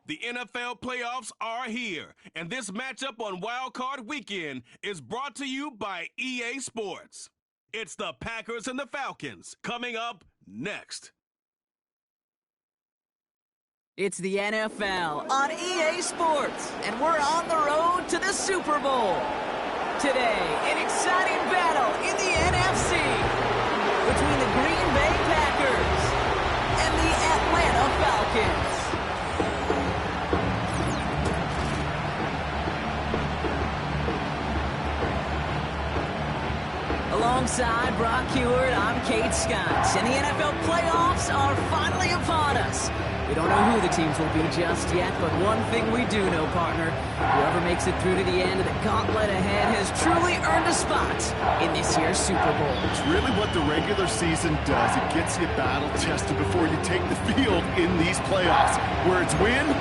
The NFL playoffs are here, and this matchup on Wild Card Weekend is brought to you by EA Sports. It's the Packers and the Falcons coming up next. It's the NFL on EA Sports, and we're on the road to the Super Bowl. Today, an exciting battle in the NFC between the Green Bay Packers and the Atlanta Falcons. Alongside Brock Heward, I'm Kate Scott, and the NFL playoffs are finally upon us. We don't know who the teams will be just yet, but one thing we do know, partner, whoever makes it through to the end of the gauntlet ahead has truly earned a spot in this year's Super Bowl. It's really what the regular season does. It gets you battle-tested before you take the field in these playoffs, where it's win.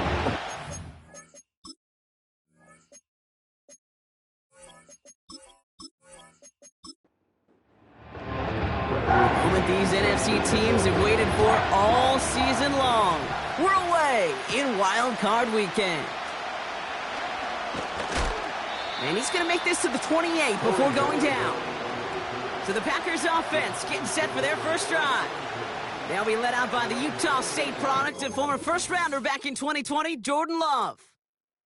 These NFC teams have waited for all season long. We're away in Wild Card Weekend. And he's going to make this to the 28 before going down. So the Packers offense getting set for their first drive. They'll be led out by the Utah State product and former first-rounder back in 2020, Jordan Love.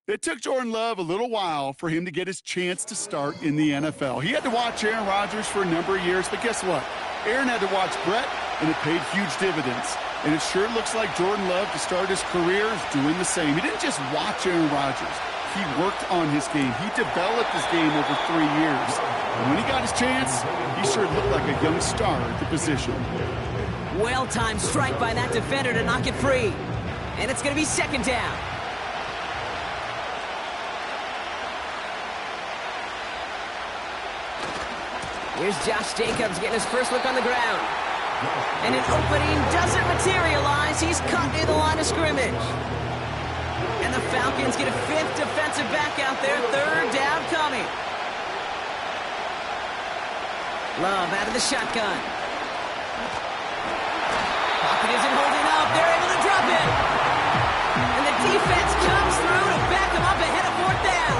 It took Jordan Love a little while for him to get his chance to start in the NFL. He had to watch Aaron Rodgers for a number of years, but guess what? Aaron had to watch Brett, and it paid huge dividends. And it sure looks like Jordan Love, to start his career, is doing the same. He didn't just watch Aaron Rodgers. He worked on his game. He developed his game over 3 years. And when he got his chance, he sure looked like a young star at the position. Well-timed strike by that defender to knock it free. And it's going to be second down. Here's Josh Jacobs getting his first look on the ground. And an opening doesn't materialize. He's cut near the line of scrimmage. And the Falcons get a fifth defensive back out there. Third down coming. Love out of the shotgun. Pocket isn't holding up. They're able to drop it. And the defense comes through to back them up ahead of fourth down.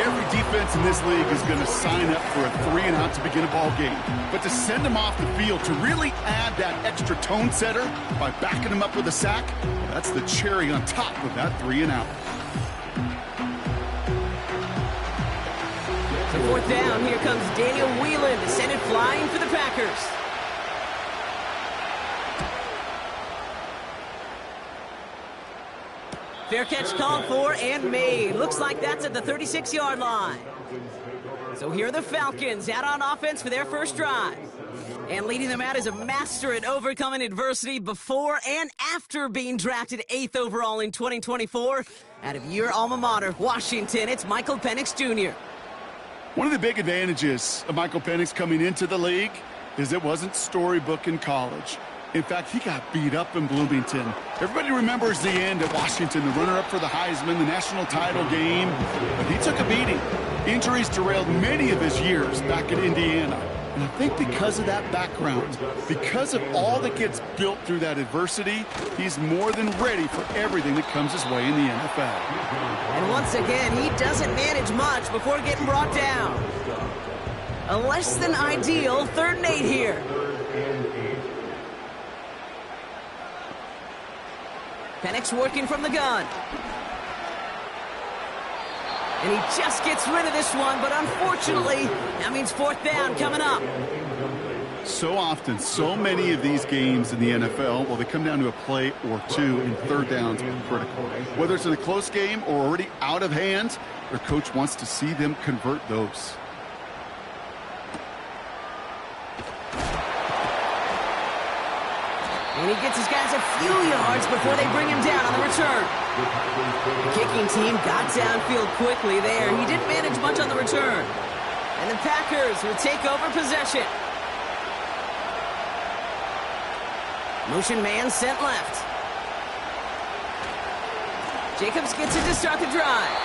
Every defense in this league is going to sign up for a 3-and-out to begin a ball game. But to send them off the field, to really add that extra tone setter by backing them up with a sack, that's the cherry on top of that 3-and-out. So fourth down, here comes Daniel Whelan to send it flying for the Packers. Fair catch called for and made. Looks like that's at the 36-yard line. So here are the Falcons out on offense for their first drive. And leading them out is a master at overcoming adversity before and after being drafted 8th overall in 2024. Out of your alma mater, Washington, it's Michael Penix Jr. One of the big advantages of Michael Penix coming into the league is it wasn't storybook in college. In fact, he got beat up in Bloomington. Everybody remembers the end at Washington, the runner-up for the Heisman, the national title game. But he took a beating. Injuries derailed many of his years back in Indiana. And I think because of that background, because of all that gets built through that adversity, he's more than ready for everything that comes his way in the NFL. And once again, he doesn't manage much before getting brought down. A less than ideal 3rd and 8 here. Penix working from the gun. And he just gets rid of this one, but unfortunately, that means fourth down coming up. So often, so many of these games in the NFL, well, they come down to a play or two, and third downs are critical. Whether it's in a close game or already out of hand, their coach wants to see them convert those. And he gets his guys a few yards before they bring him down on the return. The kicking team got downfield quickly there. He didn't manage much on the return. And the Packers will take over possession. Motion man sent left. Jacobs gets it to start the drive.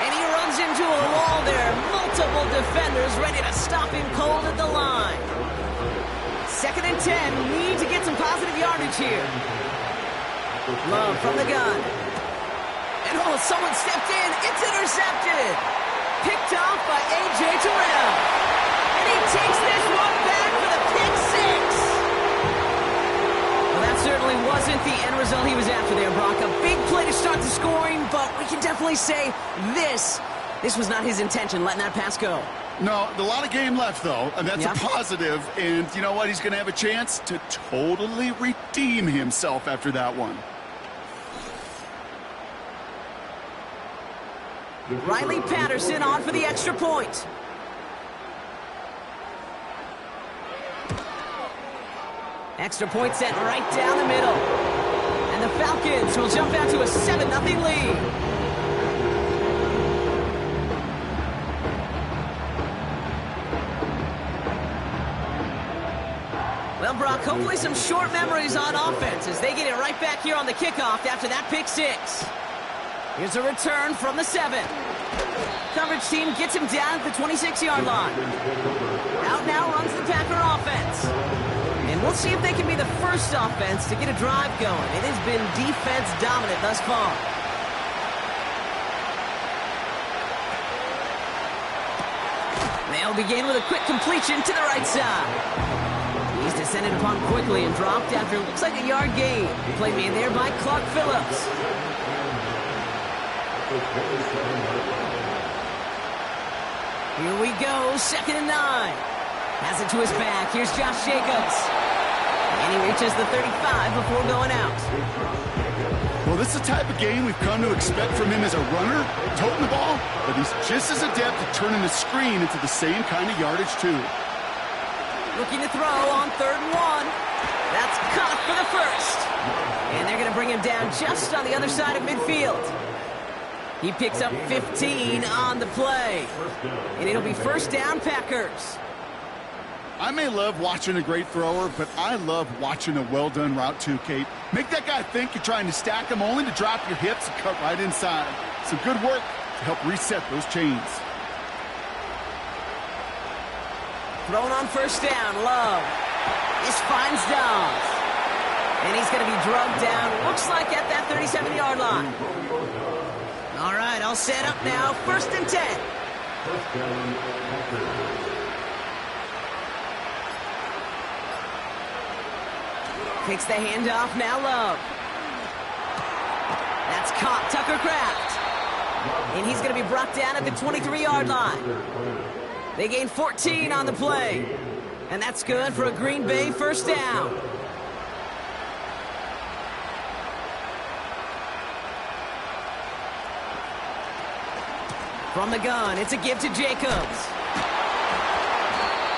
And he runs into a wall there. Multiple defenders ready to stop him cold at the line. 2nd and 10. Need to get some positive yardage here. Love from the gun. And oh, someone stepped in. It's intercepted. Picked off by A.J. Terrell. And he takes this one back for the pick six. Well, that certainly wasn't the end result he was after there, Brock. A big play to start the scoring, but we can definitely say this was not his intention, letting that pass go. No, a lot of game left, though, and that's a positive. And you know what? He's going to have a chance to totally redeem himself after that one. Riley Patterson on for the extra point. Extra point set right down the middle. And the Falcons will jump out to a 7-0 lead. Well, Brock, hopefully some short memories on offense as they get it right back here on the kickoff after that pick six. Here's a return from the 7. Coverage team gets him down at the 26-yard line. Out now runs the Packer offense. And we'll see if they can be the first offense to get a drive going. It has been defense dominant thus far. They'll begin with a quick completion to the right side. He's descended upon quickly and dropped after looks like a yard gain. Played man there by Clark Phillips. Here we go, 2nd and 9. Has it to his back. Here's Josh Jacobs. And he reaches the 35 before going out. Well, this is the type of game we've come to expect from him as a runner, toting the ball, but he's just as adept at turning the screen into the same kind of yardage, too. Looking to throw on 3rd and 1. That's caught for the first. And they're going to bring him down just on the other side of midfield. He picks up 15 on the play. And it'll be 1st down Packers. I may love watching a great thrower, but I love watching a well-done route too, Kate. Make that guy think you're trying to stack him only to drop your hips and cut right inside. Some good work to help reset those chains. Thrown on 1st down, Love. This finds Dobbs. And he's going to be drugged down, looks like at that 37-yard line. All right, all set up now, 1st and 10. Takes the handoff, now Love. That's caught, Tucker Kraft. And he's going to be brought down at the 23-yard line. They gain 14 on the play. And that's good for a Green Bay 1st down. From the gun, it's a give to Jacobs.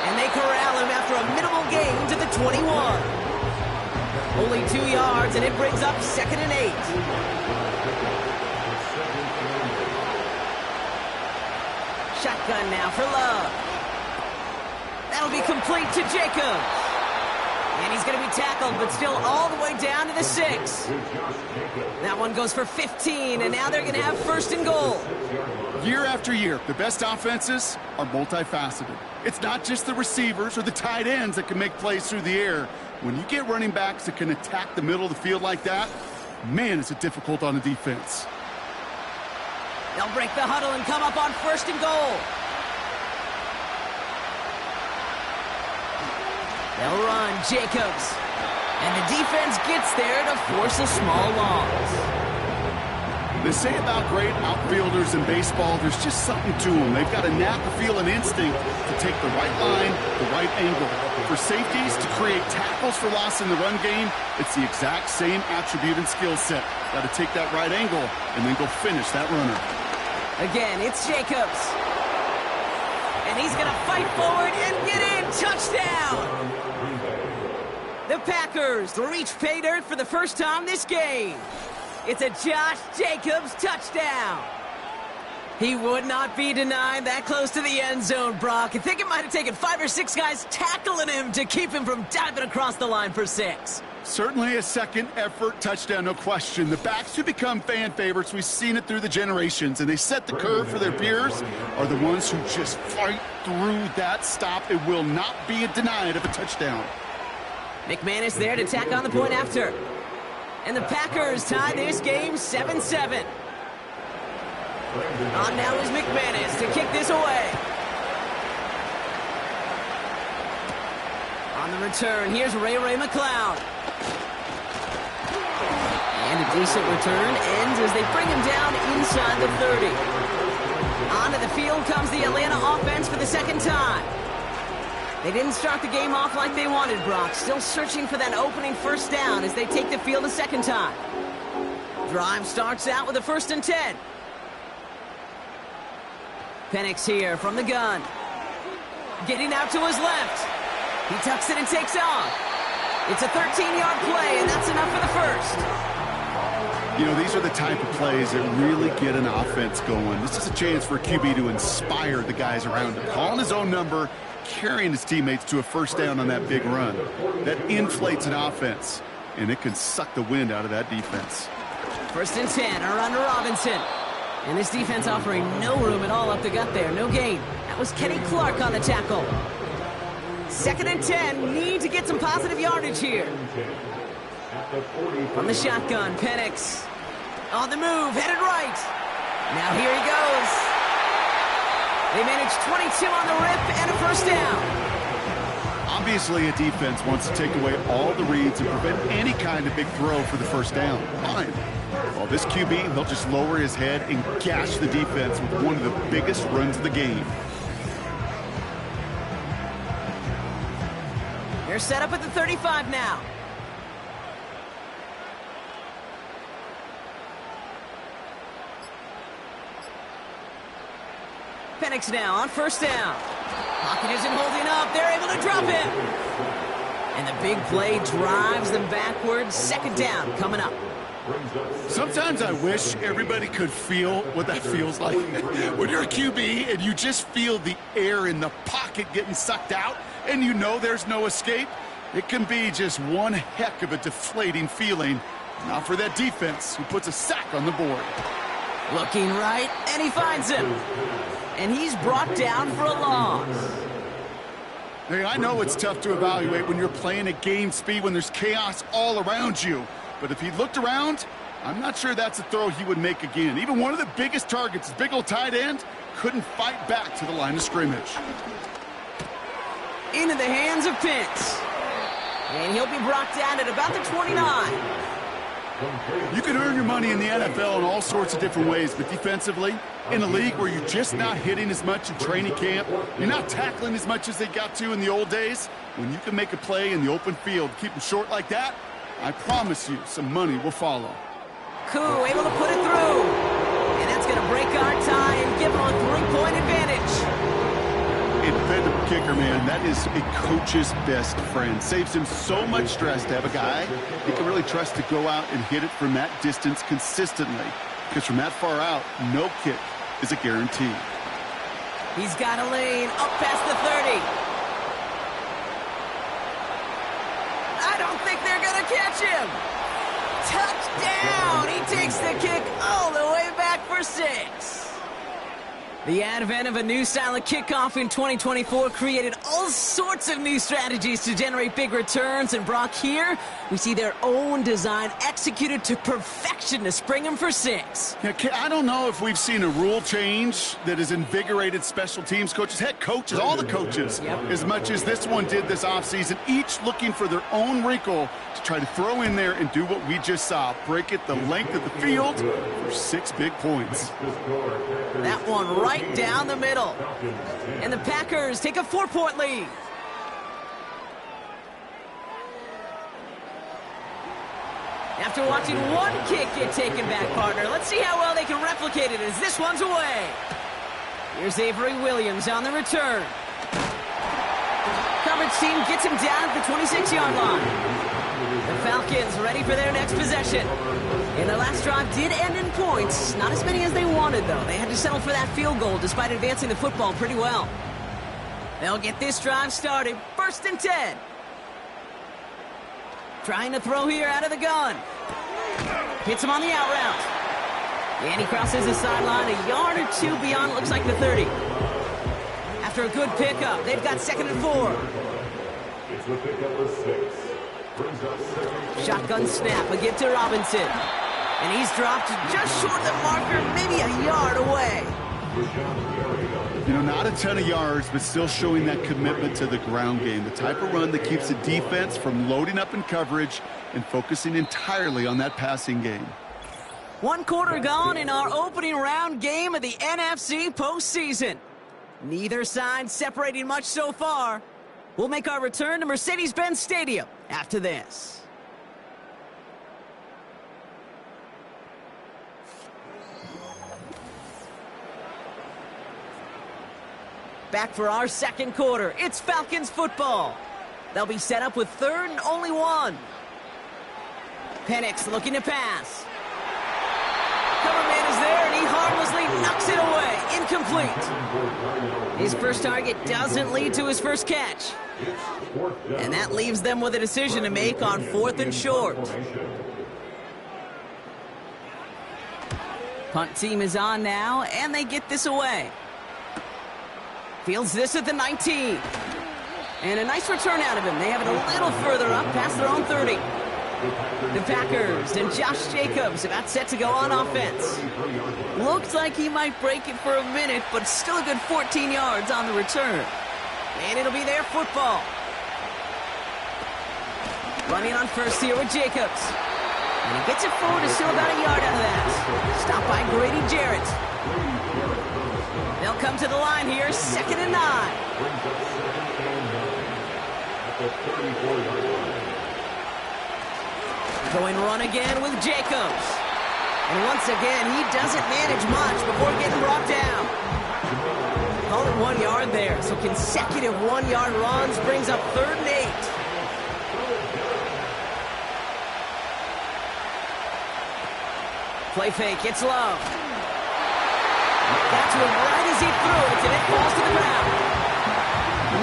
And they corral him after a minimal gain to the 21. Only 2 yards, and it brings up 2nd and 8. Shotgun now for Love. That'll be complete to Jacobs. And he's going to be tackled, but still all the way down to the 6. That one goes for 15, and now they're going to have 1st and goal. Year after year, the best offenses are multifaceted. It's not just the receivers or the tight ends that can make plays through the air. When you get running backs that can attack the middle of the field like that, man, is it difficult on the defense. They'll break the huddle and come up on 1st and goal. They'll run Jacobs. And the defense gets there to force a small loss. They say about great outfielders in baseball, there's just something to them. They've got a knack, a feel, an instinct to take the right line, the right angle. For safeties to create tackles for loss in the run game, it's the exact same attribute and skill set. Got to take that right angle and then go finish that runner. Again, it's Jacobs. And he's going to fight forward and get in. Touchdown! The Packers reach pay dirt for the first time this game. It's a Josh Jacobs touchdown. He would not be denied that close to the end zone, Brock. I think it might have taken 5 or 6 guys tackling him to keep him from diving across the line for 6. Certainly a second effort touchdown, no question. The backs who become fan favorites, we've seen it through the generations, and they set the curve for their peers, are the ones who just fight through that stop. It will not be denied of a touchdown. McManus there to tack on the point after. And the Packers tie this game 7-7. On now is McManus to kick this away. On the return, here's Ray McCloud. And a decent return ends as they bring him down inside the 30. Onto the field comes the Atlanta offense for the second time. They didn't start the game off like they wanted, Brock. Still searching for that opening first down as they take the field a second time. Drive starts out with a 1st and 10. Penix here from the gun. Getting out to his left. He tucks it and takes off. It's a 13-yard play, and that's enough for the first. You know, these are the type of plays that really get an offense going. This is a chance for a QB to inspire the guys around him. Calling his own number, carrying his teammates to a first down on that big run. That inflates an offense, and it can suck the wind out of that defense. 1st and 10, around to Robinson. And this defense offering no room at all up the gut there. No gain. That was Kenny Clark on the tackle. 2nd and 10, need to get some positive yardage here. From the shotgun, Penix. On the move, headed right. Now here he goes. They managed 22 on the rip and a first down. Obviously, a defense wants to take away all the reads and prevent any kind of big throw for the first down. Fine. Well, this QB, he'll just lower his head and gash the defense with one of the biggest runs of the game. They're set up at the 35 now. Penix now on first down. Pocket isn't holding up. They're able to drop him. And the big play drives them backwards. 2nd down coming up. Sometimes I wish everybody could feel what that feels like. When you're a QB and you just feel the air in the pocket getting sucked out and you know there's no escape, it can be just one heck of a deflating feeling. Not for that defense who puts a sack on the board. Looking right, and he finds him. And he's brought down for a loss. Hey, I know it's tough to evaluate when you're playing at game speed, when there's chaos all around you. But if he looked around, I'm not sure that's a throw he would make again. Even one of the biggest targets, big old tight end, couldn't fight back to the line of scrimmage. Into the hands of Pitts. And he'll be brought down at about the 29. You can earn your money in the NFL in all sorts of different ways, but defensively, in a league where you're just not hitting as much in training camp, you're not tackling as much as they got to in the old days, when you can make a play in the open field, keep them short like that, I promise you some money will follow. Koo able to put it through. And that's going to break our tie and give them a 3-point advantage. Independent kicker, man, that is a coach's best friend. Saves him so much stress to have a guy he can really trust to go out and hit it from that distance consistently. Because from that far out, no kick is a guarantee. He's got a lane up past the 30. I don't think they're going to catch him. Touchdown! He takes the kick all the way back for 6. The advent of a new style of kickoff in 2024 created all sorts of new strategies to generate big returns. And Brock, here we see their own design executed to perfection to spring them for 6. Yeah, I don't know if we've seen a rule change that has invigorated special teams coaches, head coaches, all the coaches, as much as this one did this offseason, each looking for their own wrinkle to try to throw in there and do what we just saw, break it the length of the field for 6 big points. That one right down the middle. And the Packers take a 4-point lead. After watching one kick get taken back, partner, let's see how well they can replicate it as this one's away. Here's Avery Williams on the return. Coverage team gets him down at the 26-yard line. The Falcons ready for their next possession. And their last drive did end in points. Not as many as they wanted, though. They had to settle for that field goal despite advancing the football pretty well. They'll get this drive started. 1st and 10. Trying to throw here out of the gun. Hits him on the out route. And he crosses the sideline a yard or 2 beyond, looks like the 30. After a good pickup, they've got 2nd and 4. It's the pickup of 6. Shotgun snap, a give to Robinson. And he's dropped just short of the marker, maybe a yard away. You know, not a ton of yards, but still showing that commitment to the ground game. The type of run that keeps the defense from loading up in coverage and focusing entirely on that passing game. 1 quarter gone in our opening round game of the NFC postseason. Neither side separating much so far. We'll make our return to Mercedes-Benz Stadium after this. Back for our second quarter. It's Falcons football. They'll be set up with 3rd and only 1. Penix looking to pass. Cover man is there, and he harmlessly knocks it away. Incomplete. His first target doesn't lead to his first catch. And that leaves them with a decision to make on 4th and short. Punt team is on now, and they get this away. Fields this at the 19. And a nice return out of him. They have it a little further up past their own 30. The Packers and Josh Jacobs about set to go on offense. Looks like he might break it for a minute, but still a good 14 yards on the return. And it'll be their football. Running on first here with Jacobs. And he gets it forward to still about a yard out of that. Stopped by Grady Jarrett. They'll come to the line here, 2nd and 9. Going run again with Jacobs. And once again, he doesn't manage much before getting brought down. Call it 1 yard there, so consecutive 1-yard runs brings up 3rd and 8. Play fake, it's Love. Got to him right as he threw it, and it falls to the ground.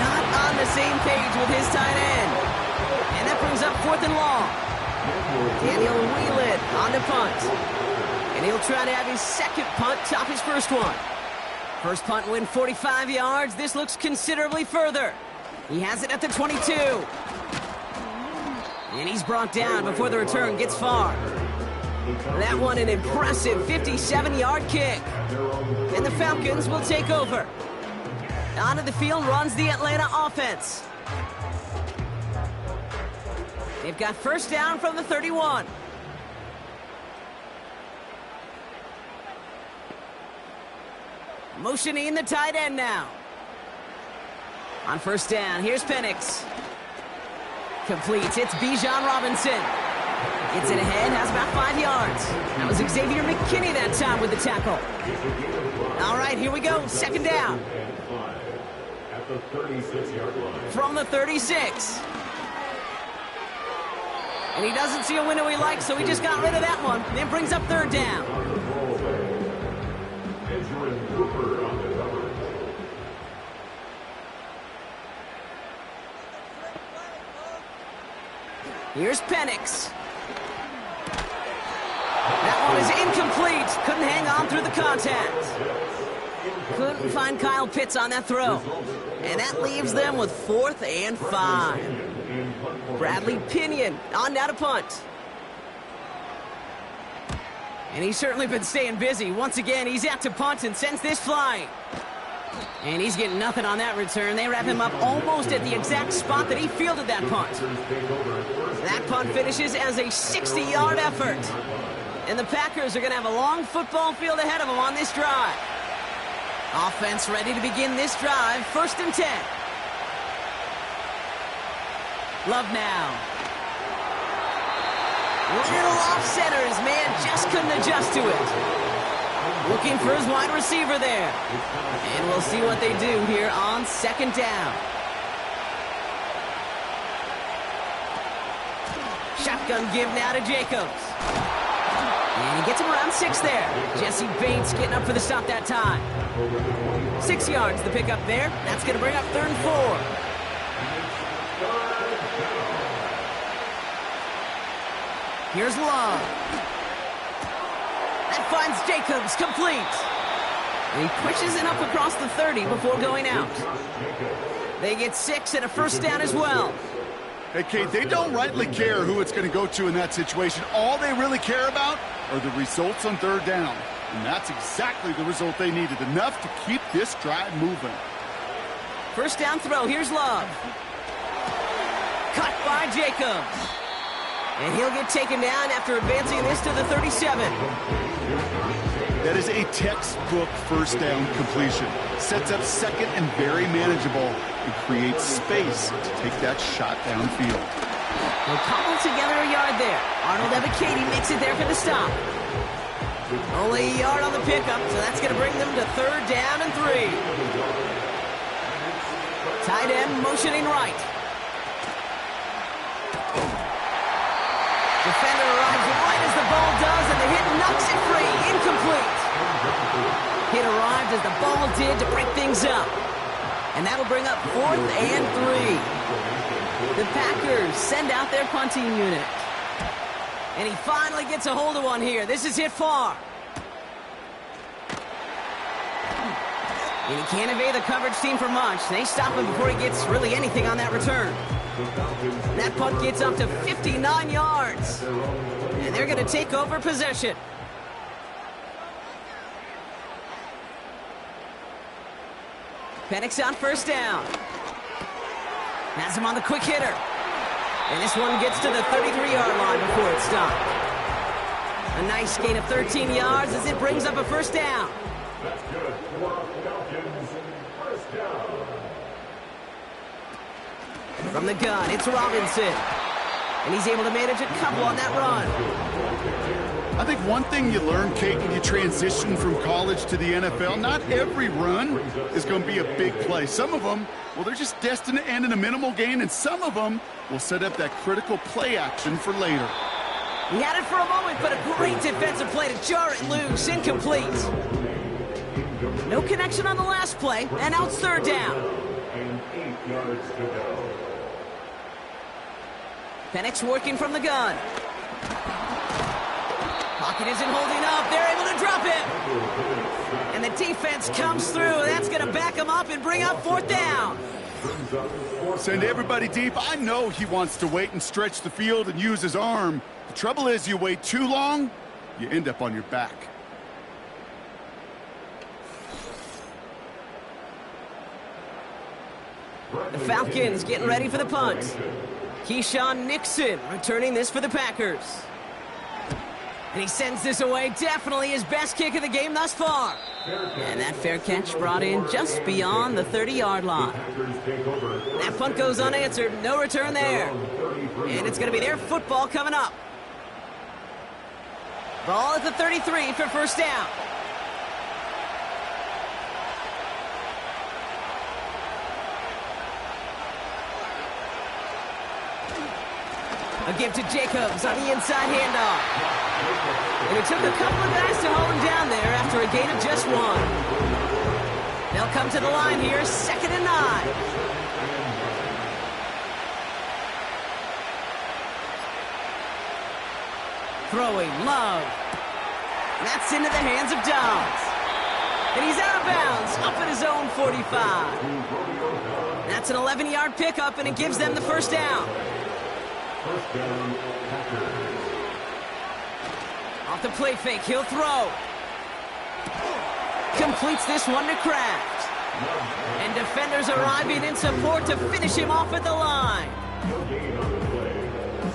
Not on the same page with his tight end. And that brings up 4th and long. Daniel Whelan on the punt. And he'll try to have his second punt top his first one. First punt win 45 yards. This looks considerably further. He has it at the 22. And he's brought down before the return gets far. That one an impressive 57-yard kick. And the Falcons will take over. Onto the field runs the Atlanta offense. They've got first down from the 31. Motioning the tight end now. On first down, here's Penix. Completes, it's Bijan Robinson. Gets it ahead, has about 5 yards. That was Xavier McKinney that time with the tackle. All right, here we go, 2nd down. From the 36. And he doesn't see a window he likes, so he just got rid of that one. Then brings up 3rd down. Here's Penix. That one is incomplete. Couldn't hang on through the contact. Couldn't find Kyle Pitts on that throw. And that leaves them with 4th and 5. Bradley Pinion on now to punt. And he's certainly been staying busy. Once again, he's out to punt and sends this flying. And he's getting nothing on that return. They wrap him up almost at the exact spot that he fielded that punt. That punt finishes as a 60-yard effort. And the Packers are going to have a long football field ahead of them on this drive. Offense ready to begin this drive. 1st and 10. Love now. Little off center. His man just couldn't adjust to it. Looking for his wide receiver there. And we'll see what they do here on 2nd down. Shotgun give now to Jacobs. And he gets him around 6 there. Jesse Bates getting up for the stop that time. 6 yards the pickup there. That's going to bring up 3rd and 4. Here's Love. That finds Jacobs complete. And he pushes it up across the 30 before going out. They get 6 and a first down as well. Hey, Kate, they don't rightly care who it's going to go to in that situation. All they really care about are the results on third down. And that's exactly the result they needed, enough to keep this drive moving. First down throw, here's Love. Cut by Jacobs. And he'll get taken down after advancing this to the 37. That is a textbook first down completion. Sets up second and very manageable and creates space to take that shot downfield. They'll cobble together a yard there. Arnold Ebiketie makes it there for the stop. Only a yard on the pickup, so that's going to bring them to third down and 3. Tight end motioning right. Defender arrives right as the ball does, and the hit knocks it free. Incomplete. Hit arrived as the ball did to break things up. And that'll bring up 4th and 3. The Packers send out their punting unit. And he finally gets a hold of one here. This is hit far. And he can't evade the coverage team for much. They stop him before he gets really anything on that return. That punt gets up to 59 yards. And they're going to take over possession. Penix on first down. Has him on the quick hitter. And this one gets to the 33-yard line before it's stopped. A nice gain of 13 yards as it brings up a first down. From the gun, it's Robinson. And he's able to manage a couple on that run. I think one thing you learn, Kate, when you transition from college to the NFL, not every run is going to be a big play. Some of them, well, they're just destined to end in a minimal gain, and some of them will set up that critical play action for later. He had it for a moment, but a great defensive play to jar it loose. Incomplete. No connection on the last play, and now it's third down. And 8 yards to go. Penix working from the gun. Pocket isn't holding up. They're able to drop it. And the defense comes through. That's going to back him up and bring up 4th down. Send everybody deep. I know he wants to wait and stretch the field and use his arm. The trouble is, you wait too long, you end up on your back. The Falcons getting ready for the punt. Keyshawn Nixon returning this for the Packers. And he sends this away. Definitely his best kick of the game thus far. And that fair catch brought in just beyond the 30-yard line. That punt goes unanswered. No return there. And it's going to be their football coming up. Ball at the 33 for first down. A give to Jacobs on the inside handoff. And it took a couple of guys to hold him down there after a gain of just 1. They'll come to the line here, 2nd and 9. Throwing, Love. That's into the hands of Downs. And he's out of bounds, up at his own 45. That's an 11-yard pickup, and it gives them the first down. First down, Packers. Off the play fake, he'll throw. Completes this one to Kraft. And defenders arriving in support to finish him off at the line.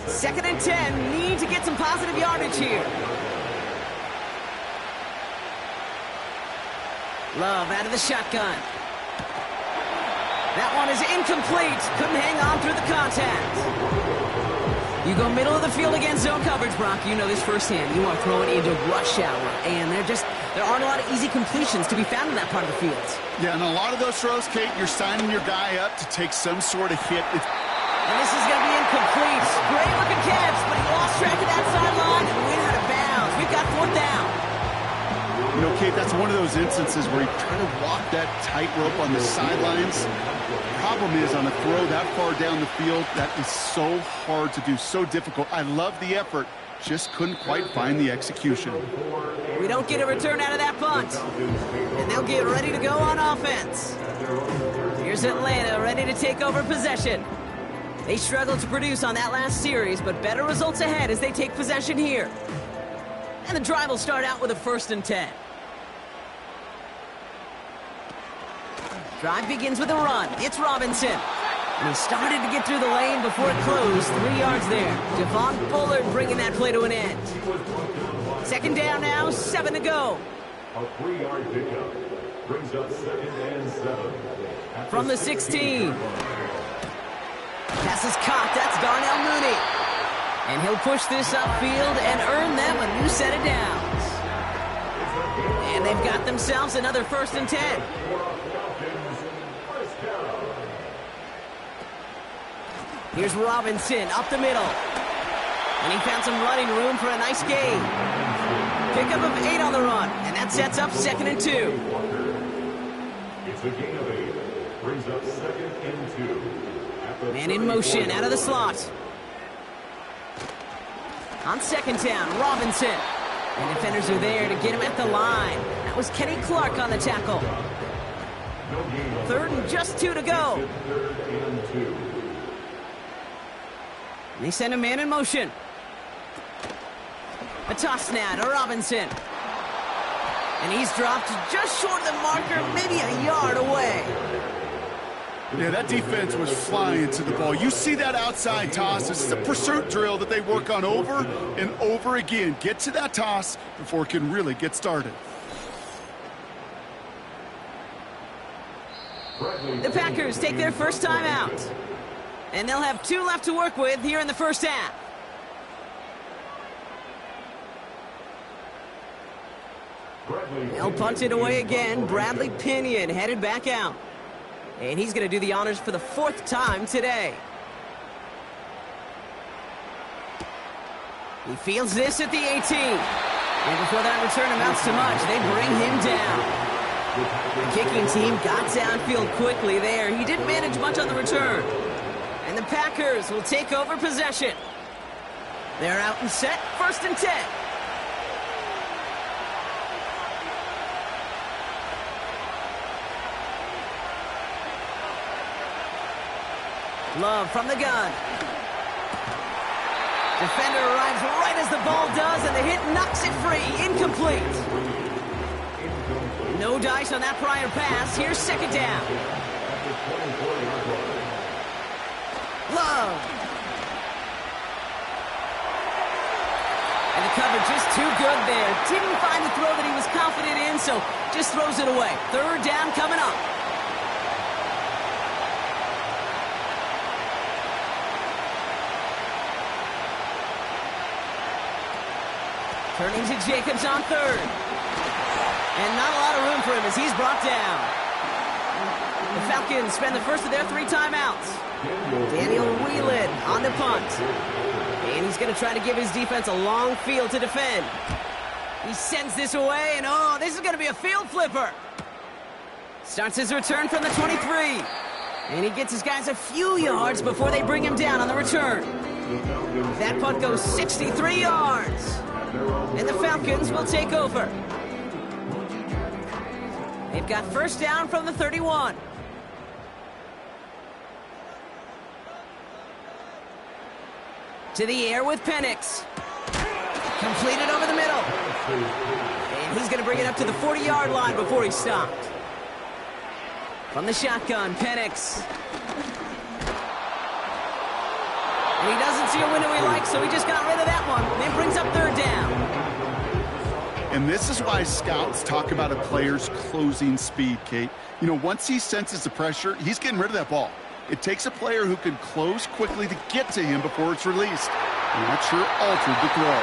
2nd and 10, need to get some positive yardage here. Love out of the shotgun. That one is incomplete. Couldn't hang on through the contact. You go middle of the field against zone coverage, Brock. You know this firsthand. You are throwing into rush hour, and there aren't a lot of easy completions to be found in that part of the field. Yeah, and a lot of those throws, Kate, you're signing your guy up to take some sort of hit. And this is going to be incomplete. Great looking catch, but he lost track of that sideline and went out of bounds. We've got 4th down. You know, Kate, that's one of those instances where you try to walk that tightrope on the sidelines. The problem is, on a throw that far down the field, that is so hard to do, so difficult. I love the effort, just couldn't quite find the execution. We don't get a return out of that punt. And they'll get ready to go on offense. Here's Atlanta ready to take over possession. They struggled to produce on that last series, but better results ahead as they take possession here. And the drive will start out with a 1st and 10. Drive begins with a run. It's Robinson. And he started to get through the lane before it closed. 3 yards there. Javon Bullard bringing that play to an end. 2nd down now, 7 to go. A 3-yard pickup brings up 2nd and 7. From the 16. Pass is caught. That's Darnell Mooney. And he'll push this upfield and earn them a new set of downs. And they've got themselves another 1st and 10. Here's Robinson up the middle. And he found some running room for a nice gain. Pickup of 8 on the run. And that sets up 2nd and 2. It's a gain of 8. Brings up 2nd and 2. Man in motion out of the slot. On 2nd down, Robinson. And defenders are there to get him at the line. That was Kenny Clark on the tackle. 3rd and just 2 to go. And they send a man in motion. A toss now to Robinson. And he's dropped just short of the marker, maybe a yard away. Yeah, that defense was flying to the ball. You see that outside toss. This is a pursuit drill that they work on over and over again. Get to that toss before it can really get started. The Packers take their first time out. And they'll have 2 left to work with here in the 1st half. They'll punt it away again. Bradley Pinion headed back out. And he's going to do the honors for the 4th time today. He fields this at the 18. And before that return amounts to much, they bring him down. The kicking team got downfield quickly there. He didn't manage much on the return. And the Packers will take over possession. They're out and set, 1st and 10. Love from the gun. Defender arrives right as the ball does, and the hit knocks it free. Incomplete. No dice on that prior pass. Here's 2nd down. Love. And the cover just too good there. Didn't find the throw that he was confident in, so just throws it away. 3rd down coming up. Turning to Jacobs on 3rd. And not a lot of room for him as he's brought down. The Falcons spend the first of their 3 timeouts. Daniel Whelan on the punt. And he's going to try to give his defense a long field to defend. He sends this away, and oh, this is going to be a field flipper. Starts his return from the 23. And he gets his guys a few yards before they bring him down on the return. That punt goes 63 yards. And the Falcons will take over. They've got 1st down from the 31. To the air with Penix. Completed over the middle. And he's going to bring it up to the 40-yard line before he's stopped. From the shotgun, Penix. And he doesn't see a window he likes, so he just got rid of that one. And it brings up 3rd down. And this is why scouts talk about a player's closing speed, Kate. You know, once he senses the pressure, he's getting rid of that ball. It takes a player who can close quickly to get to him before it's released. And that sure altered the throw.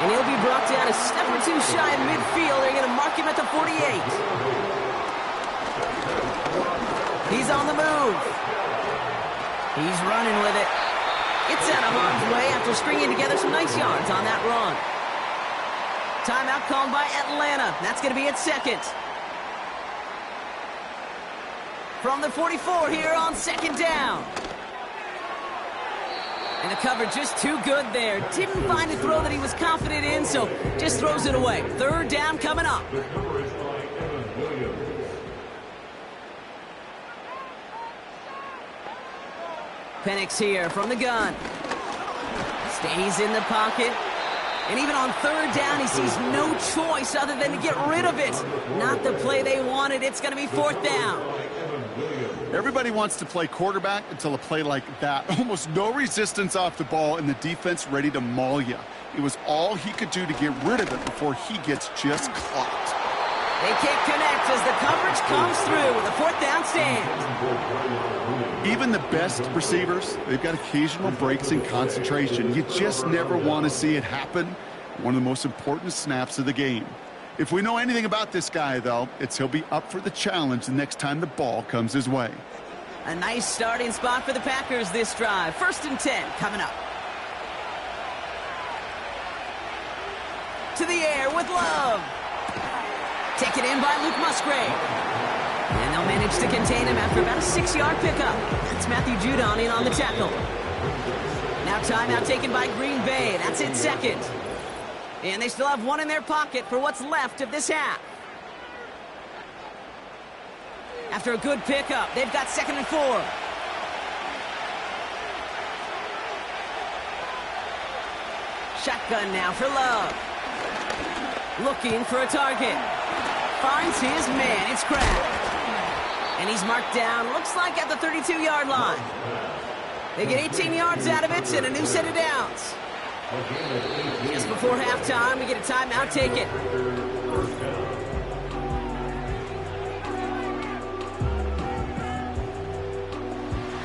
And he'll be brought down a step or 2 shy of midfield. They're going to mark him at the 48. He's on the move. He's running with it. It's out of harm's way after stringing together some nice yards on that run. Timeout called by Atlanta. That's going to be its 2nd. From the 44 here on 2nd down. And the cover just too good there. Didn't find a throw that he was confident in, so just throws it away. 3rd down coming up. Penix here from the gun. Stays in the pocket. And even on third down, he sees no choice other than to get rid of it. Not the play they wanted. It's going to be fourth down. Everybody wants to play quarterback until a play like that. Almost no resistance off the ball and the defense ready to maul you. It was all he could do to get rid of it before he gets just clocked. They can't connect as the coverage comes through with a fourth down stand. Even the best receivers, they've got occasional breaks in concentration. You just never want to see it happen. One of the most important snaps of the game. If we know anything about this guy, though, it's he'll be up for the challenge the next time the ball comes his way. A nice starting spot for the Packers this drive. 1st and 10 coming up. To the air with Love. Taken in by Luke Musgrave. And they'll manage to contain him after about a 6-yard pickup. That's Matthew Judon in on the tackle. Now timeout taken by Green Bay. That's in second. And they still have one in their pocket for what's left of this half. After a good pickup, they've got 2nd and 4. Shotgun now for Love. Looking for a target. Finds his man. It's Crab. And he's marked down, looks like at the 32-yard line. They get 18 yards out of it and a new set of downs. Just before halftime, we get a timeout taken.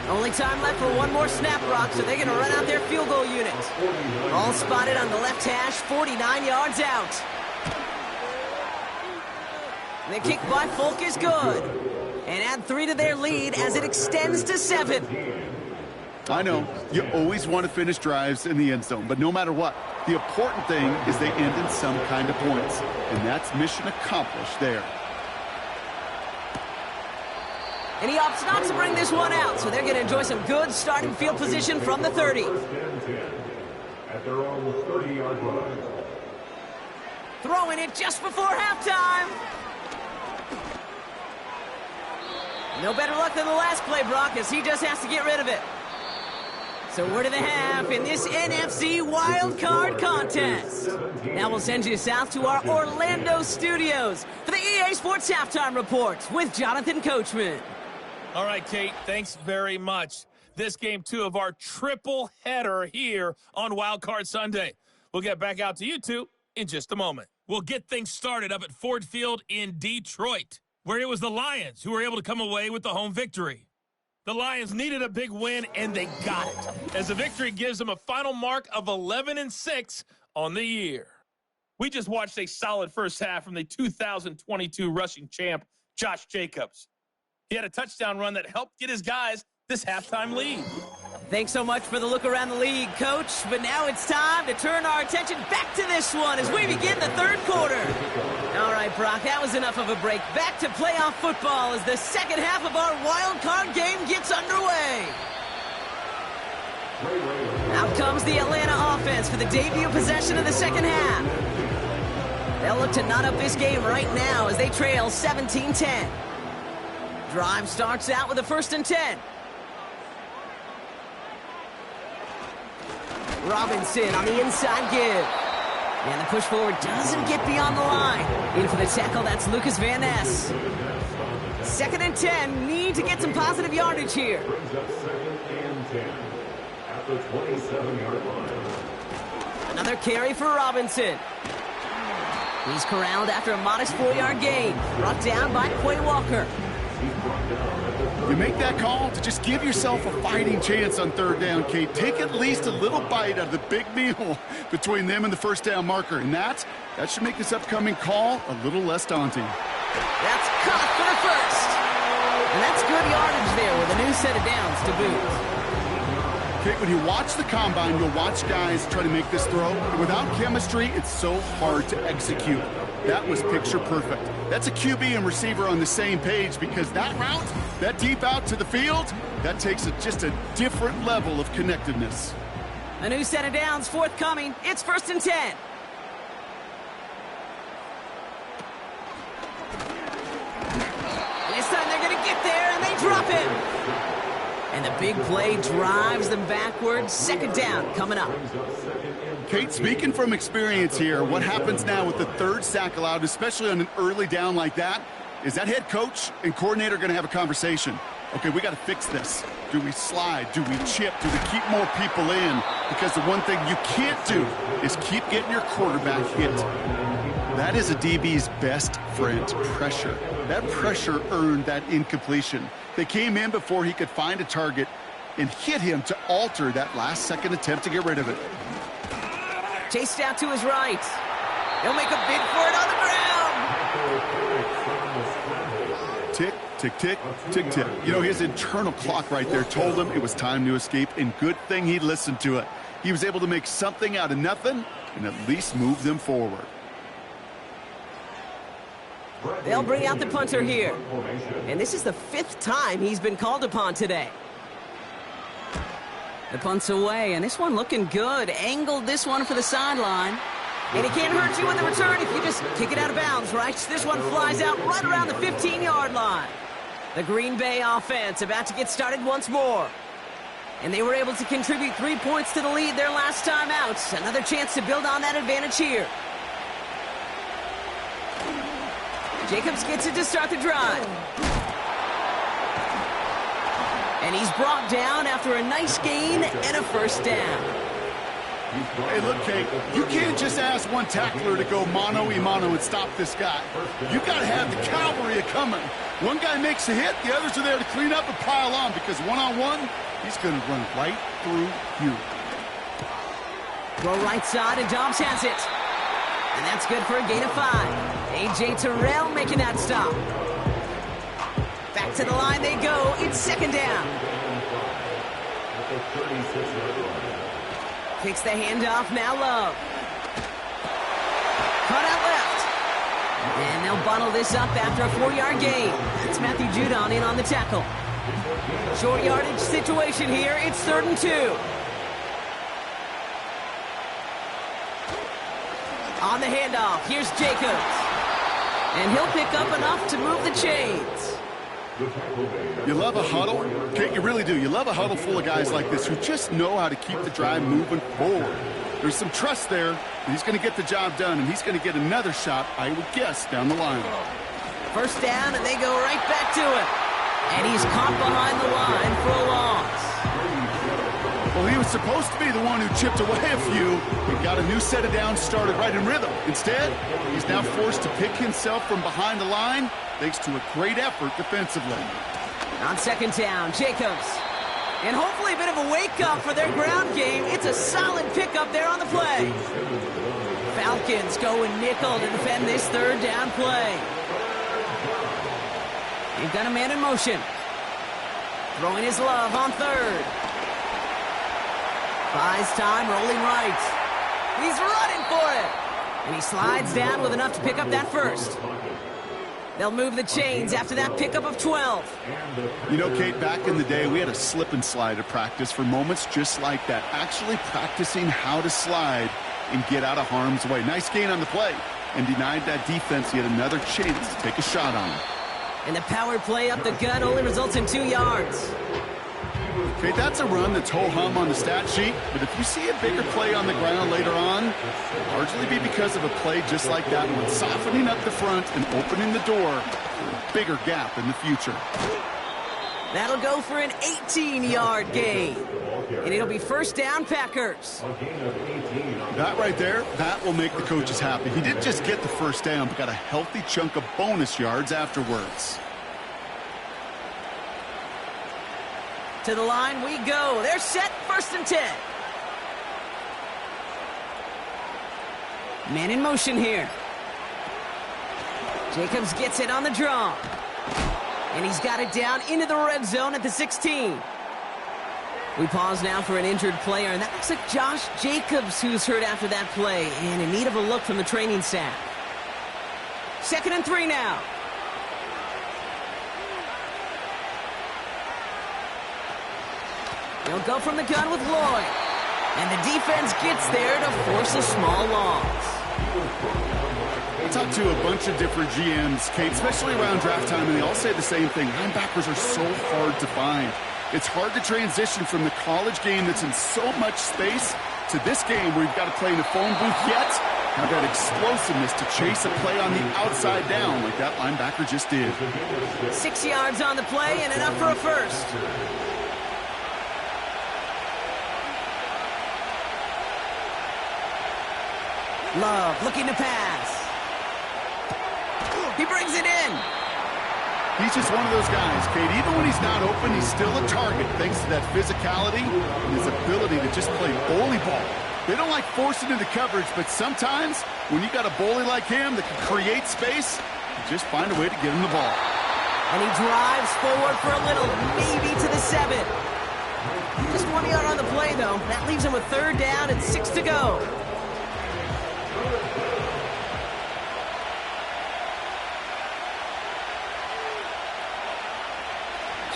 Only time left for one more snap, Rock, so they're going to run out their field goal unit. All spotted on the left hash, 49 yards out. The kick by Folk is good. And add 3 to their lead as it extends to 7. I know, you always want to finish drives in the end zone, but no matter what, the important thing is they end in some kind of points. And that's mission accomplished there. And he opts not to bring this one out, so they're going to enjoy some good starting field position from the 30. At their own 30-yard line. Throwing it just before halftime. No better luck than the last play, Brock, as he just has to get rid of it. So word of the half in this NFC Wild Card contest. Now we'll send you south to our Orlando studios for the EA Sports Halftime Report with Jonathan Coachman. All right, Kate, thanks very much. This game 2 of our triple header here on Wild Card Sunday. We'll get back out to you two in just a moment. We'll get things started up at Ford Field in Detroit, where it was the Lions who were able to come away with the home victory. The Lions needed a big win, and they got it, as the victory gives them a final mark of 11-6 on the year. We just watched a solid first half from the 2022 rushing champ, Josh Jacobs. He had a touchdown run that helped get his guys this halftime lead. Thanks so much for the look around the league, Coach. But now it's time to turn our attention back to this one as we begin the third quarter. All right, Brock, that was enough of a break. Back to playoff football as the second half of our wild card game gets underway. Out comes the Atlanta offense for the debut possession of the second half. They'll look to knot up this game right now as they trail 17-10. Drive starts out with a 1st and 10. Robinson on the inside give. And the push forward doesn't get beyond the line. In for the tackle, that's Lucas Van Ness. 2nd and 10, need to get some positive yardage here. Brings up 2nd and 10 at the 27-yard line. Another carry for Robinson. He's corralled after a modest 4-yard gain. Brought down by Quay Walker. You make that call to just give yourself a fighting chance on 3rd down, Kate. Take at least a little bite out of the big meal between them and the 1st down marker. And that should make this upcoming call a little less daunting. That's caught for the 1st. And that's good yardage there with a new set of downs to boot. Kate, when you watch the combine, you'll watch guys try to make this throw. Without chemistry, it's so hard to execute. That was picture perfect. That's a QB and receiver on the same page because that route, that deep out to the field, that takes just a different level of connectedness. A new set of downs forthcoming. It's 1st and 10. This time they're going to get there, and they drop him. And the big play drives them backwards. Second down coming up. Kate, speaking from experience here, what happens now with the third sack allowed, especially on an early down like that, is that head coach and coordinator going to have a conversation. Okay, we got to fix this. Do we slide? Do we chip? Do we keep more people in? Because the one thing you can't do is keep getting your quarterback hit. That is a DB's best friend, pressure. That pressure earned that incompletion. They came in before he could find a target and hit him to alter that last-second attempt to get rid of it. Chased out to his right. He'll make a bid for it on the ground. Tick, tick, tick, tick, tick. You know, his internal clock right there told him it was time to escape, and good thing he listened to it. He was able to make something out of nothing and at least move them forward. They'll bring out the punter here. And this is the 5th time he's been called upon today. The punt's away, and this one looking good. Angled this one for the sideline. And it can't hurt you in the return if you just kick it out of bounds, right? This one flies out right around the 15-yard line. The Green Bay offense about to get started once more. And they were able to contribute 3 points to the lead their last time out. Another chance to build on that advantage here. Jacobs gets it to start the drive. And he's brought down after a nice gain and a first down. Hey, look, Kate, you can't just ask one tackler to go mano-a-mano and stop this guy. You got to have the cavalry coming. One guy makes a hit, the others are there to clean up and pile on, because one-on-one, he's going to run right through you. Go right side, and Dobbs has it. And that's good for a gain of 5. A.J. Terrell making that stop. Back to the line they go. It's second down. Kicks the handoff, now Love. Cut out left. And they'll bottle this up after a 4-yard gain. That's Matthew Judon in on the tackle. Short yardage situation here. It's 3rd and 2. On the handoff, here's Jacobs. And he'll pick up enough to move the chains. You love a huddle? Kate, you really do. You love a huddle full of guys like this who just know how to keep the drive moving forward. There's some trust there. He's going to get the job done, and he's going to get another shot, I would guess, down the line. First down, and they go right back to it. And he's caught behind the line for a loss. Well, he was supposed to be the one who chipped away a few and got a new set of downs started right in rhythm. Instead, he's now forced to pick himself from behind the line thanks to a great effort defensively. On second down, Jacobs. And hopefully a bit of a wake-up for their ground game. It's a solid pickup there on the play. Falcons going nickel to defend this third down play. They've got a man in motion. Throwing his Love on third. Buys time, rolling right. He's running for it. And he slides down with enough to pick up that first. They'll move the chains after that pickup of 12. You know, Kate, back in the day, we had a slip and slide at practice for moments just like that. Actually practicing how to slide and get out of harm's way. Nice gain on the play. And denied that defense yet another chance to take a shot on him. And the power play up the gut only results in 2 yards. Okay, that's a run that's ho-hum on the stat sheet, but if you see a bigger play on the ground later on, it'll largely be because of a play just like that one, softening up the front and opening the door for a bigger gap in the future. That'll go for an 18-yard gain. And it'll be first down, Packers. That right there, that will make the coaches happy. He didn't just get the first down, but got a healthy chunk of bonus yards afterwards. To the line we go. They're set, 1st and 10. Man in motion here. Jacobs gets it on the draw. And he's got it down into the red zone at the 16. We pause now for an injured player, and that looks like Josh Jacobs who's hurt after that play, and in need of a look from the training staff. 2nd and 3 now. He'll go from the gun with Lloyd. And the defense gets there to force a small loss. I talked to a bunch of different GMs, Kate, especially around draft time, and they all say the same thing. Linebackers are so hard to find. It's hard to transition from the college game that's in so much space to this game where you've got to play in a phone booth, yet have that explosiveness to chase a play on the outside down like that linebacker just did. 6 yards on the play and enough for a first. Love looking to pass. He brings it in. He's just one of those guys, Kate. Even when he's not open, he's still a target thanks to that physicality and his ability to just play bully ball. They don't like forcing into coverage, but sometimes when you got a bully like him that can create space, you just find a way to get him the ball. And he drives forward for a little, maybe to the 7. Just 1 yard on the play, though. That leaves him with 3rd down and 6 to go.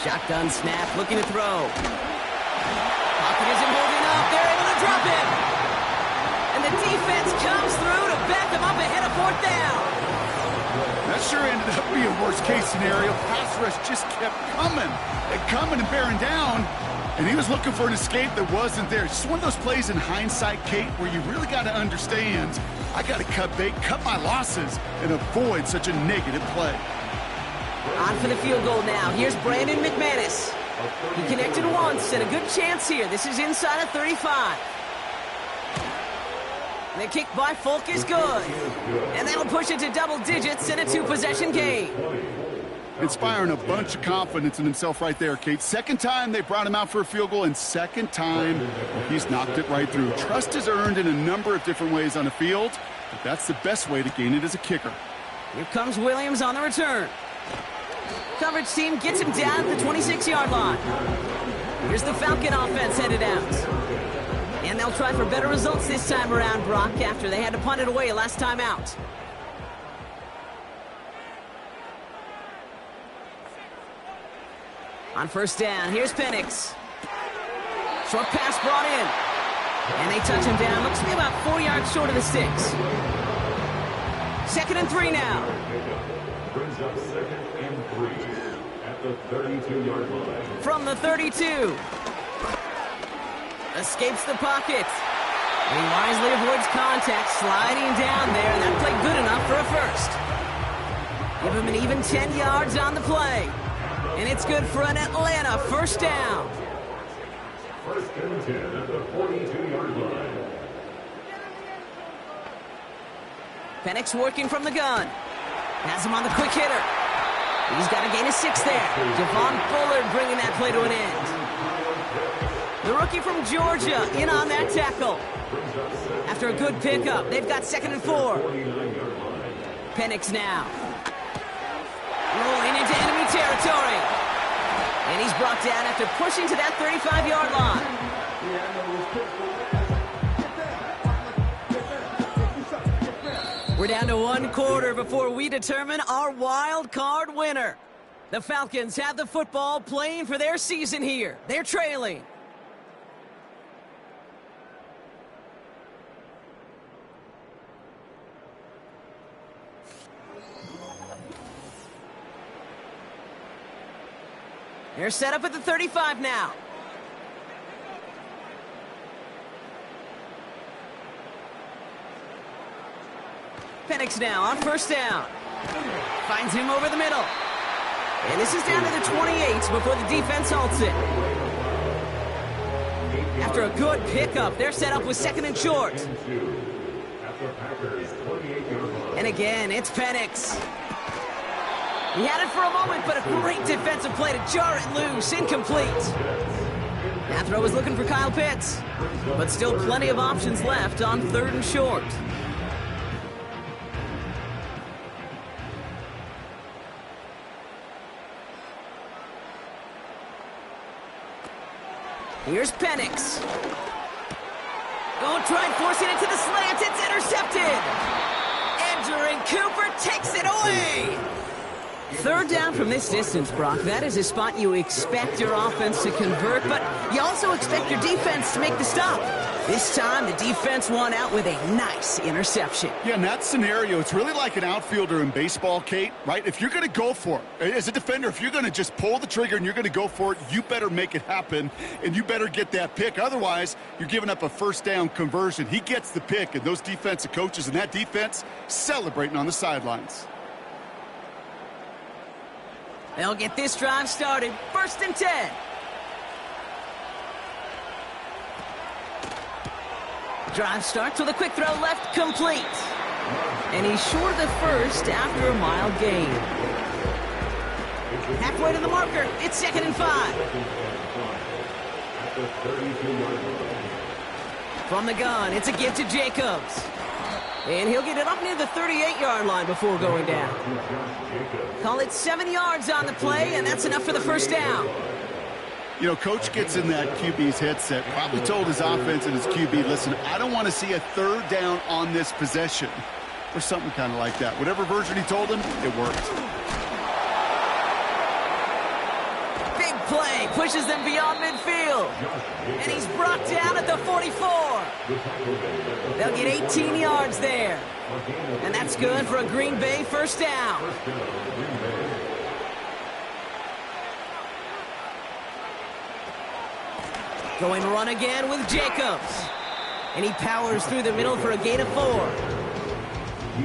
Shotgun snap, looking to throw. Pocket isn't holding up. They're able to drop him. And the defense comes through to back them up ahead of 4th down. That sure ended up being worst-case scenario. Pass rush just kept coming and bearing down. And he was looking for an escape that wasn't there. It's just one of those plays in hindsight, Kate, where you really got to understand, I got to cut bait, cut my losses, and avoid such a negative play. On for the field goal now. Here's Brandon McManus. He connected once, and a good chance here. This is inside of 35. The kick by Folk is good. And that'll push it to double digits in a 2-possession game. Inspiring a bunch of confidence in himself right there, Kate. Second time they brought him out for a field goal, and second time he's knocked it right through. Trust is earned in a number of different ways on the field, but that's the best way to gain it as a kicker. Here comes Williams on the return. Coverage team gets him down at the 26-yard line. Here's the Falcon offense headed out. And they'll try for better results this time around, Brock, after they had to punt it away last time out. On 1st down, here's Penix. Short pass brought in. And they touch him down. Looks to be about 4 yards short of the sticks. 2nd and 3 now. Brings up 2nd and 3 at the 32-yard line. From the 32. Escapes the pocket. And he wisely avoids contact, sliding down there. And that played good enough for a first. Give him an even 10 yards on the play. And it's good for an Atlanta 1st down. 1st and 10 at the 42-yard line. Penix working from the gun. Has him on the quick hitter. He's got to gain a 6 there. Devon Bullard bringing that play to an end. The rookie from Georgia in on that tackle. After a good pickup, they've got 2nd and 4. Penix now. Rolling into enemy territory. And he's brought down after pushing to that 35-yard line. We're down to 1 quarter before we determine our wild card winner. The Falcons have the football, playing for their season here. They're trailing. They're set up at the 35 now. Penix now on 1st down. Finds him over the middle. And this is down to the 28 before the defense halts it. After a good pickup, they're set up with 2nd and short. And again, it's Penix. He had it for a moment, but a great defensive play to jar it loose. Incomplete. That throw was looking for Kyle Pitts, but still plenty of options left on 3rd and short. Here's Penix. Oh, trying forcing it to the slant. It's intercepted. Edger and Cooper takes it away. Third down from this distance, Brock. That is a spot you expect your offense to convert, but you also expect your defense to make the stop. This time, the defense won out with a nice interception. Yeah, in that scenario, it's really like an outfielder in baseball, Kate, right? If you're going to go for it, as a defender, if you're going to just pull the trigger and you're going to go for it, you better make it happen, and you better get that pick. Otherwise, you're giving up a first down conversion. He gets the pick, and those defensive coaches and that defense celebrating on the sidelines. They'll get this drive started. 1st and 10. Drive starts with a quick throw left, complete. And he's short of the first after a mile gain. Halfway to the marker. It's 2nd and 5. From the gun, it's a give to Jacobs. And he'll get it up near the 38-yard line before going down. Call it 7 yards on the play, and that's enough for the first down. You know, Coach gets in that QB's headset, probably told his offense and his QB, listen, I don't want to see a 3rd down on this possession. Or something kind of like that. Whatever version he told him, it worked. Big play, pushes them beyond midfield. And he's brought down at the 44. They'll get 18 yards there. And that's good for a Green Bay first down. Going run again with Jacobs. And he powers through the middle for a gain of 4.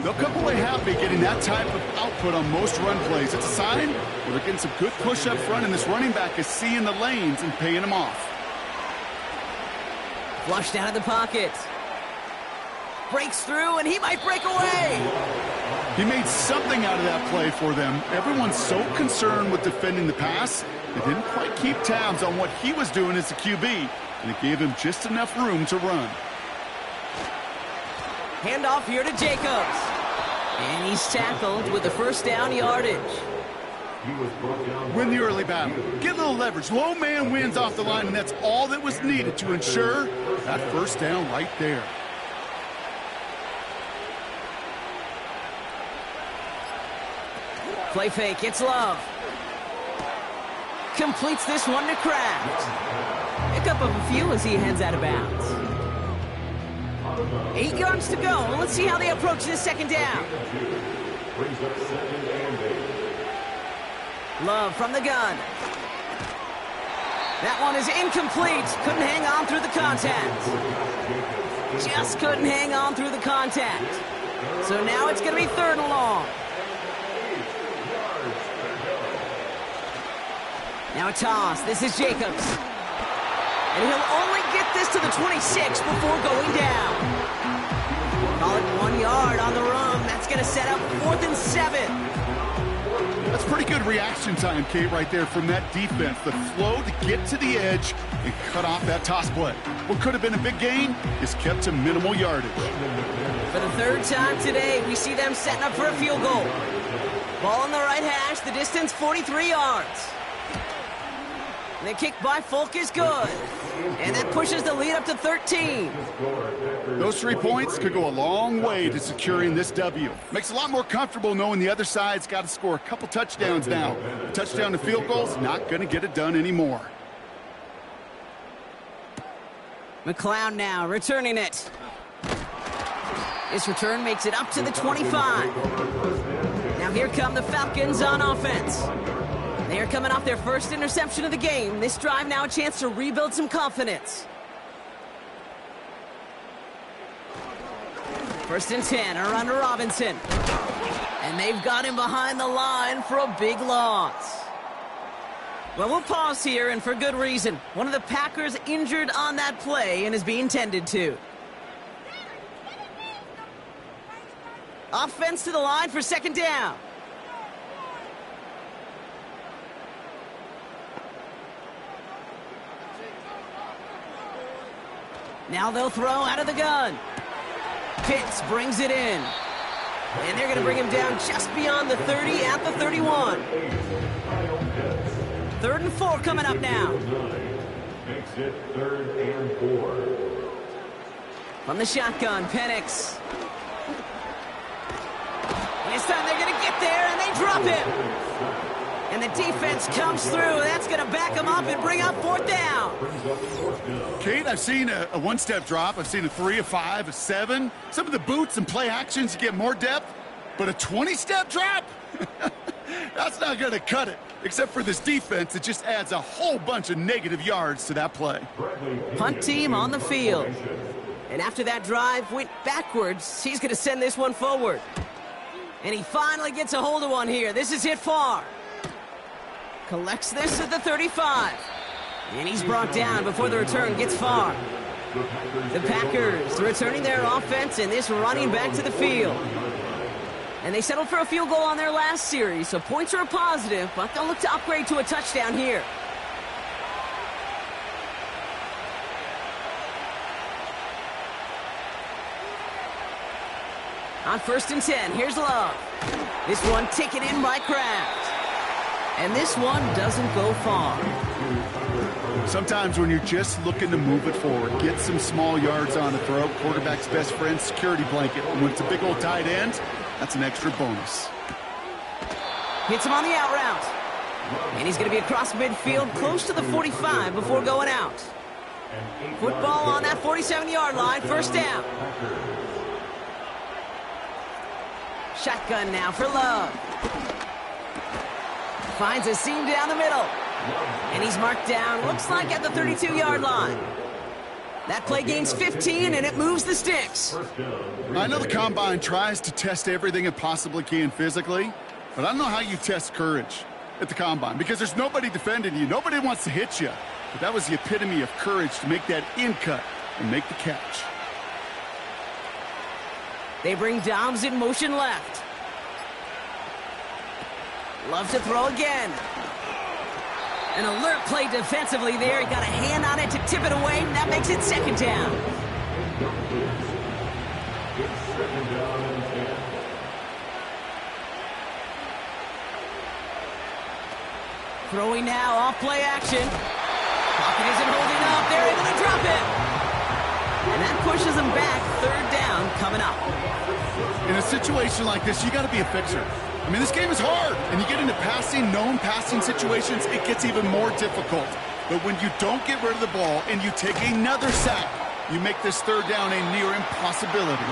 They'll come away happy getting that type of output on most run plays. It's a sign they're getting some good push up front, and this running back is seeing the lanes and paying them off. Flushed out of the pocket. Breaks through, and he might break away. He made something out of that play for them. Everyone's so concerned with defending the pass, they didn't quite keep tabs on what he was doing as a QB, and it gave him just enough room to run. Handoff here to Jacobs. And he's tackled with the first down yardage. Win the early battle. Get a little leverage. Low man wins off the line, and that's all that was needed to ensure that first down right there. Play fake, it's Love. Completes this one to Kraft. Pick up of a few as he heads out of bounds. 8 yards to go. Let's see how they approach this 2nd down. Love from the gun. That one is incomplete. Couldn't hang on through the contact. Just couldn't hang on through the contact. So now it's going to be 3rd and long. Now a toss. This is Jacobs. And he'll only get this to the 26 before going down. Call it 1 yard on the run. That's going to set up 4th and 7. That's pretty good reaction time, Kate, right there from that defense. The flow to get to the edge and cut off that toss play. What could have been a big gain is kept to minimal yardage. For the 3rd time today, we see them setting up for a field goal. Ball on the right hash, the distance 43 yards. The kick by Folk is good. And that pushes the lead up to 13. Those 3 points could go a long way to securing this W. Makes it a lot more comfortable knowing the other side's got to score a couple touchdowns now. A touchdown to field goal's not going to get it done anymore. McLeod now returning it. This return makes it up to the 25. Now here come the Falcons on offense. They are coming off their first interception of the game. This drive now a chance to rebuild some confidence. 1st and 10, a run to Robinson. And they've got him behind the line for a big loss. Well, we'll pause here, and for good reason. One of the Packers injured on that play and is being tended to. Offense to the line for 2nd down. Now they'll throw out of the gun. Pitts brings it in. And they're going to bring him down just beyond the 30 at the 31. 3rd and 4 coming up now. Makes it 3rd and 4. From the shotgun, Penix. And this time they're going to get there, and they drop him. And the defense comes through. That's going to back them up and bring up 4th down. Kate, I've seen a one-step drop. I've seen a 3, a 5, a 7. Some of the boots and play actions get more depth, but a 20-step drop? That's not going to cut it. Except for this defense, it just adds a whole bunch of negative yards to that play. Punt team on the field. And after that drive went backwards, he's going to send this one forward. And he finally gets a hold of one here. This is hit far. Collects this at the 35. And he's brought down before the return gets far. The Packers returning their offense and this running back to the field. And they settled for a field goal on their last series, so points are a positive, but they'll look to upgrade to a touchdown here. On 1st and 10, here's Love. This one taken in by Kraft. And this one doesn't go far. Sometimes when you're just looking to move it forward, get some small yards on the throw, quarterback's best friend, security blanket. And when it's a big old tight end, that's an extra bonus. Hits him on the out route. And he's going to be across midfield, close to the 45 before going out. Football on that 47-yard line, 1st down. Shotgun now for Love. Finds a seam down the middle. And he's marked down, looks like at the 32-yard line. That play gains 15, and it moves the sticks. I know the Combine tries to test everything it possibly can physically, but I don't know how you test courage at the Combine because there's nobody defending you. Nobody wants to hit you. But that was the epitome of courage to make that in cut and make the catch. They bring Dobbs in motion left. Love to throw again. An alert play defensively there. He got a hand on it to tip it away, and that makes it 2nd down. Throwing now off play action. Pocket isn't holding up. They're able to drop it. And that pushes them back. 3rd down coming up. In a situation like this, you got to be a fixer. I mean, this game is hard, and you get into known passing situations, it gets even more difficult. But when you don't get rid of the ball and you take another sack, you make this 3rd down a near impossibility.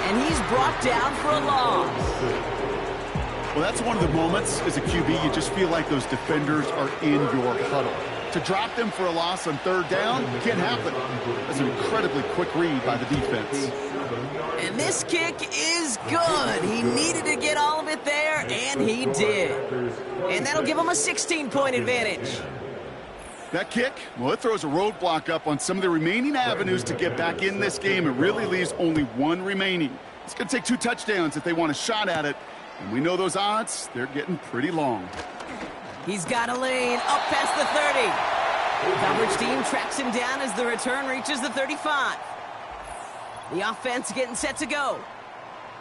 And he's brought down for a loss. Well, that's one of the moments as a QB, you just feel like those defenders are in your huddle. To drop them for a loss on 3rd down can't happen. That's an incredibly quick read by the defense. And this kick is good. He needed to get all of it there, and he did. And that'll give him a 16-point advantage. That kick, well, it throws a roadblock up on some of the remaining avenues to get back in this game. It really leaves only one remaining. It's going to take 2 touchdowns if they want a shot at it. And we know those odds, they're getting pretty long. He's got a lane up past the 30. Coverage team tracks him down as the return reaches the 35. The offense getting set to go.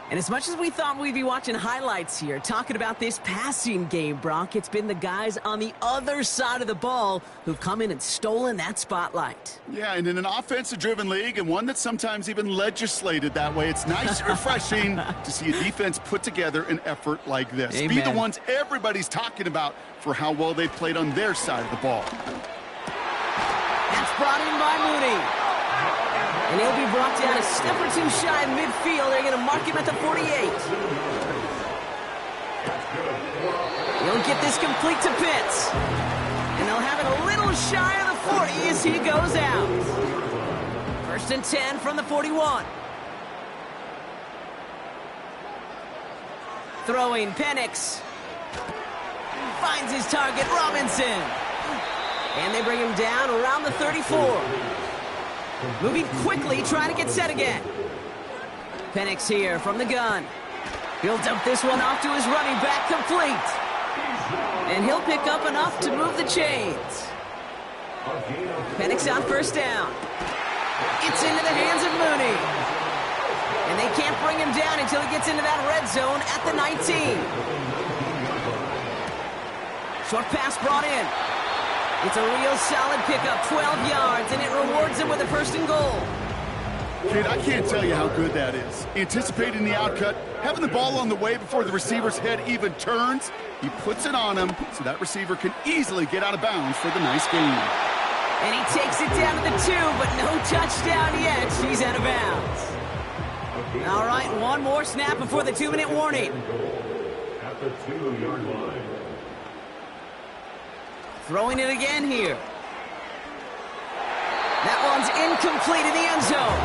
And as much as we thought we'd be watching highlights here, talking about this passing game, Brock, it's been the guys on the other side of the ball who've come in and stolen that spotlight. Yeah, and in an offensive-driven league, and one that's sometimes even legislated that way, it's nice and refreshing to see a defense put together an effort like this. Amen. Be the ones everybody's talking about for how well they played on their side of the ball. That's brought in by Mooney. And he'll be brought down a step or 2 shy of midfield. They're going to mark him at the 48. He'll get this complete to Pitts. And they'll have it a little shy of the 40 as he goes out. 1st and 10 from the 41. Throwing Penix. Finds his target, Robinson. And they bring him down around the 34. Moving quickly, trying to get set again. Penix here from the gun. He'll dump this one off to his running back, complete. And he'll pick up enough to move the chains. Penix on 1st down. It's into the hands of Mooney. And they can't bring him down until he gets into that red zone at the 19. Short pass brought in. It's a real solid pickup, 12 yards, and it rewards him with a 1st and goal. Kid, I can't tell you how good that is. Anticipating the outcut, having the ball on the way before the receiver's head even turns, he puts it on him so that receiver can easily get out of bounds for the nice gain. And he takes it down to the 2, but no touchdown yet. She's out of bounds. All right, one more snap before the 2-minute warning. At the 2-yard line. Throwing it again here. That one's incomplete in the end zone.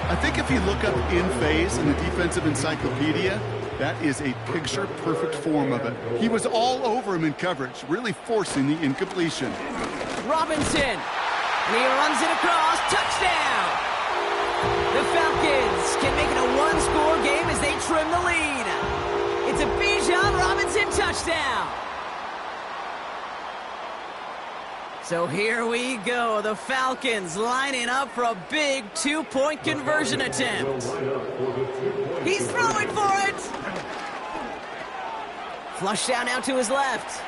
I think if you look up in phase in the defensive encyclopedia, that is a picture-perfect form of it. He was all over him in coverage, really forcing the incompletion. Robinson, and he runs it across, touchdown! The Falcons can make it a one-score game as they trim the lead. It's a Bijan Robinson touchdown. So here we go, the Falcons lining up for a big 2-point conversion attempt. He's throwing for it! Flush down now to his left.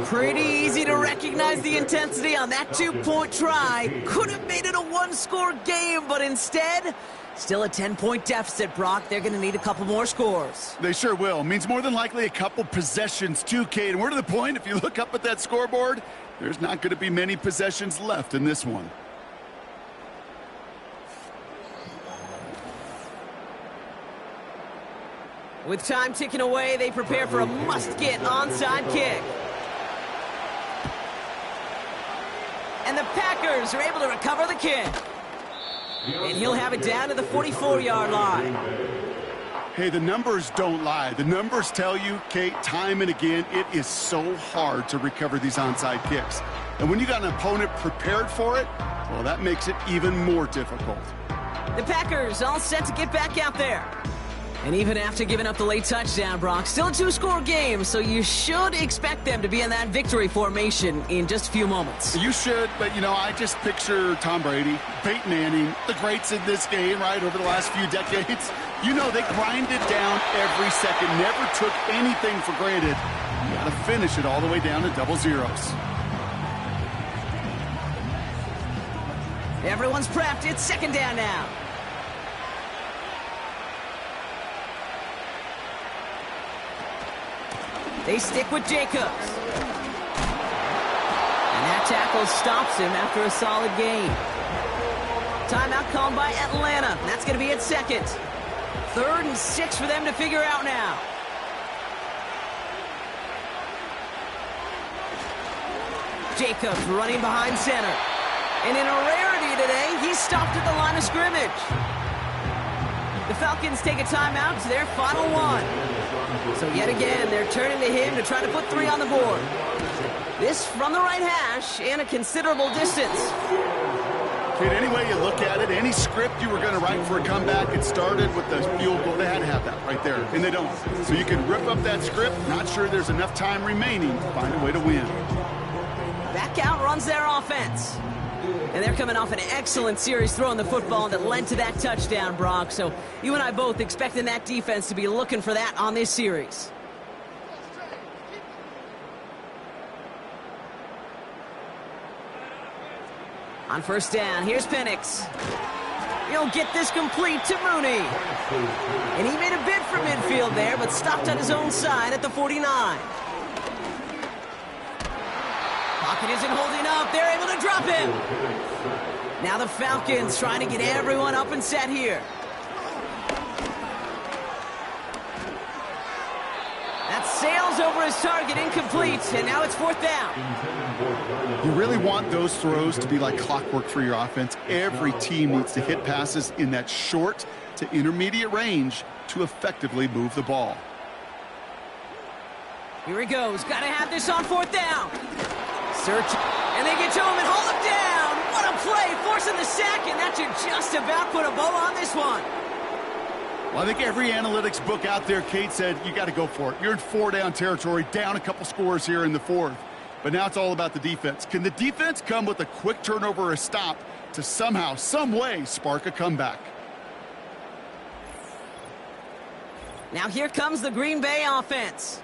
Pretty easy to recognize the intensity on that 2-point try. Could have made it a one-score game, but instead, still a 10-point deficit, Brock. They're going to need a couple more scores. They sure will. Means more than likely a couple possessions too, Kate. And we're to the point, if you look up at that scoreboard, there's not going to be many possessions left in this one. With time ticking away, they prepare for a must-get onside kick. And the Packers are able to recover the kick. And he'll have it down to the 44-yard line. Hey, the numbers don't lie. The numbers tell you, Kate, time and again, it is so hard to recover these onside kicks. And when you got an opponent prepared for it, well, that makes it even more difficult. The Packers all set to get back out there. And even after giving up the late touchdown, Brock, still a 2-score game, so you should expect them to be in that victory formation in just a few moments. You should, but, I just picture Tom Brady, Peyton Manning, the greats in this game, right, over the last few decades. They grinded down every second, never took anything for granted. You got to finish it all the way down to double zeros. Everyone's prepped. It's second down now. They stick with Jacobs. And that tackle stops him after a solid gain. Timeout called by Atlanta. That's going to be at second. 3rd and 6 for them to figure out now. Jacobs running behind center. And in a rarity today, he's stopped at the line of scrimmage. The Falcons take a timeout to their final one. So yet again, they're turning to him to try to put 3 on the board. This from the right hash and a considerable distance. Kid, any way you look at it, any script you were going to write for a comeback, it started with the field goal. They had to have that right there, and they don't. So you can rip up that script, not sure there's enough time remaining to find a way to win. Back out runs their offense. And they're coming off an excellent series throwing the football that led to that touchdown, Brock. So you and I both expecting that defense to be looking for that on this series. On first down, here's Penix. He'll get this complete to Mooney. And he made a bid for midfield there, but stopped on his own side at the 49. Pocket isn't holding up. They're able to drop him. Now the Falcons trying to get everyone up and set here. That sails over his target, incomplete, and now it's 4th down. You really want those throws to be like clockwork for your offense. Every team needs to hit passes in that short to intermediate range to effectively move the ball. Here he goes. Got to have this on 4th down. Search, and they get to him and hold him down. What a play, forcing the sack, and that should just about put a bow on this one. Well, I think every analytics book out there, Kate, said you got to go for it. You're in 4-down territory, down a couple scores here in the 4th. But now it's all about the defense. Can the defense come with a quick turnover or a stop to somehow, some way, spark a comeback? Now here comes the Green Bay offense.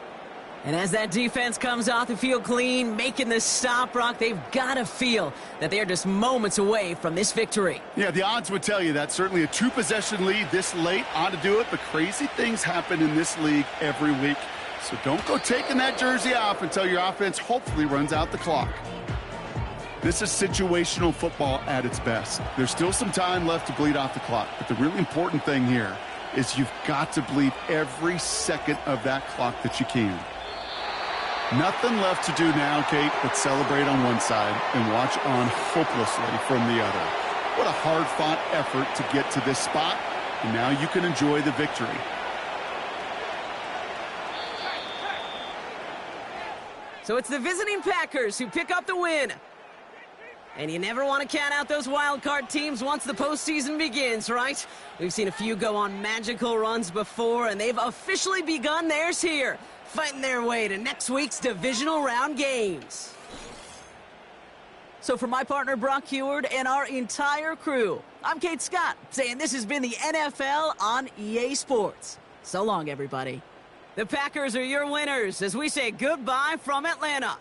And as that defense comes off the field clean, making the stop, Brock, they've got to feel that they're just moments away from this victory. Yeah, the odds would tell you that. Certainly a two-possession lead this late ought to do it, but crazy things happen in this league every week. So don't go taking that jersey off until your offense hopefully runs out the clock. This is situational football at its best. There's still some time left to bleed off the clock, but the really important thing here is you've got to bleed every second of that clock that you can. Nothing left to do now, Kate, but celebrate on one side and watch on hopelessly from the other. What a hard-fought effort to get to this spot, and now you can enjoy the victory. So it's the visiting Packers who pick up the win. And you never want to count out those wild card teams once the postseason begins, right? We've seen a few go on magical runs before, and they've officially begun theirs here, fighting their way to next week's divisional round games. So for my partner Brock Heward and our entire crew, I'm Kate Scott, saying this has been the NFL on EA Sports. So long, everybody. The Packers are your winners as we say goodbye from Atlanta.